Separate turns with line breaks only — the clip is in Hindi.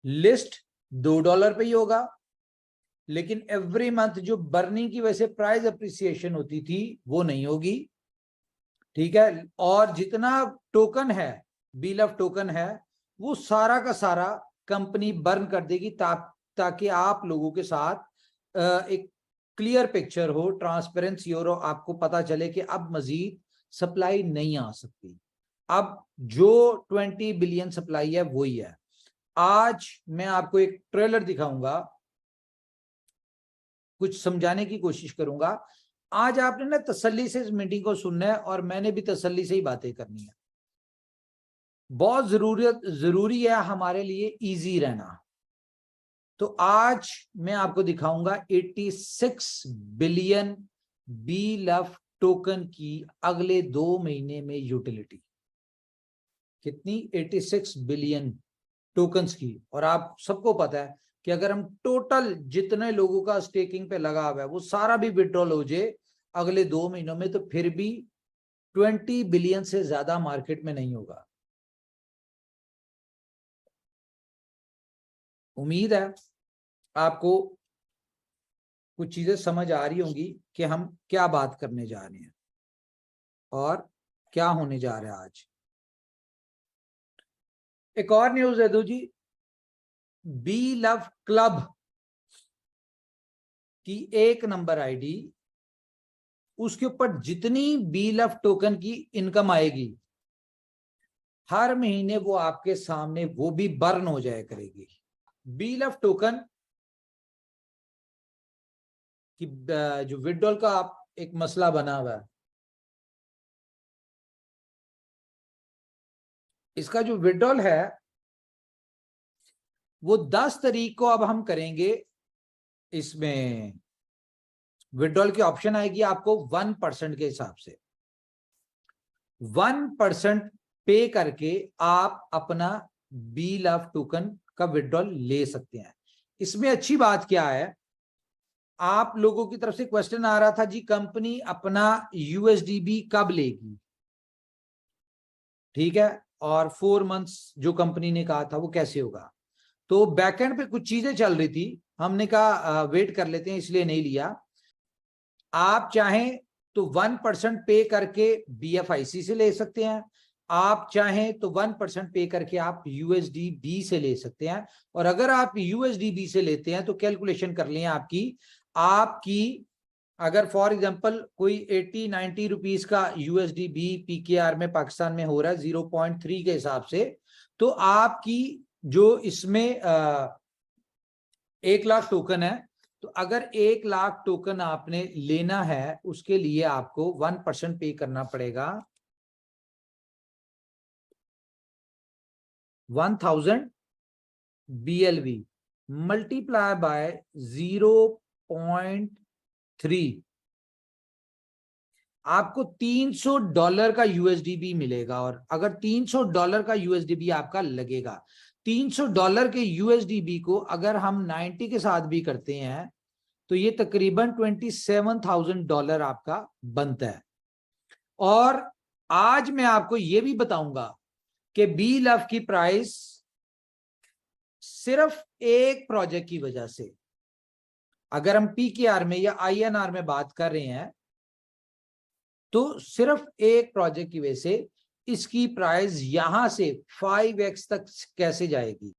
लिस्ट $2 पे ही होगा, लेकिन एवरी मंथ जो बर्निंग की वजह से प्राइस अप्रिसिएशन होती थी वो नहीं होगी, ठीक है। और जितना टोकन है, बिल ऑफ टोकन है, वो सारा का सारा कंपनी बर्न कर देगी ताकि आप लोगों के साथ एक क्लियर पिक्चर हो, ट्रांसपेरेंसी हो, आपको पता चले कि अब मजीद सप्लाई नहीं आ सकती। अब जो 20 बिलियन सप्लाई है वही है। आज मैं आपको एक ट्रेलर दिखाऊंगा, कुछ समझाने की कोशिश करूंगा। आज आपने ना तसल्ली से इस मीटिंग को सुनना है और मैंने भी तसल्ली से ही बातें करनी है। बहुत जरूरी है हमारे लिए इजी रहना। तो आज मैं आपको दिखाऊंगा 86 बिलियन BLUF टोकन की अगले 2 महीने में यूटिलिटी कितनी, 86 बिलियन टोकन्स की। और आप सबको पता है कि अगर हम टोटल जितने लोगों का स्टेकिंग पे लगा हुआ है वो सारा भी विड्रॉल हो जाए अगले 2 महीनों में, तो फिर भी 20 बिलियन से ज्यादा मार्केट में नहीं होगा। उम्मीद है आपको कुछ चीजें समझ आ रही होंगी कि हम क्या बात करने जा रहे हैं और क्या होने जा रहा है आज। एक और न्यूज है दो जी, BLUF क्लब की 1 नंबर आईडी, उसके ऊपर जितनी BLUF टोकन की इनकम आएगी हर महीने वो आपके सामने वो भी बर्न हो जाया करेगी। BLUF टोकन की जो विड्रॉल का आप एक मसला बना हुआ है, इसका जो विड्रॉल है वो 10 तारीख को अब हम करेंगे। इसमें विड्रॉल की ऑप्शन आएगी आपको 1% के हिसाब से। 1% पे करके आप अपना BLUF टोकन का विड्रॉल ले सकते हैं। इसमें अच्छी बात क्या है, आप लोगों की तरफ से क्वेश्चन आ रहा था जी कंपनी अपना USDB कब लेगी, ठीक है, और 4 मंथ्स जो कंपनी ने कहा था वो कैसे होगा। तो बैकएंड पे कुछ चीजें चल रही थी, हमने कहा वेट कर लेते हैं, इसलिए नहीं लिया। आप चाहें तो 1% पे करके BFIC से ले सकते हैं, आप चाहें तो 1% पे करके आप USDB से ले सकते हैं। और अगर आप USDB से लेते हैं तो कैलकुलेशन कर लें आपकी अगर फॉर एग्जांपल कोई 80-90 रुपीस का USDB PKR में पाकिस्तान में हो रहा है 0.3 के हिसाब से, तो आपकी जो इसमें 1 लाख टोकन है, तो अगर 1 लाख टोकन आपने लेना है उसके लिए आपको 1% पे करना पड़ेगा 1000 BLV मल्टीप्लाई बाय 0.3, आपको $300 का USDB मिलेगा। और अगर $300 का USDB आपका लगेगा, $300 के USDB को अगर हम 90 के साथ भी करते हैं तो ये तकरीबन $27,000 आपका बनता है। और आज मैं आपको ये भी बताऊंगा कि BLUF की प्राइस सिर्फ एक प्रोजेक्ट की वजह से, अगर हम PKR में या INR में बात कर रहे हैं तो सिर्फ एक प्रोजेक्ट की वजह से इसकी प्राइस यहां से 5x तक कैसे जाएगी।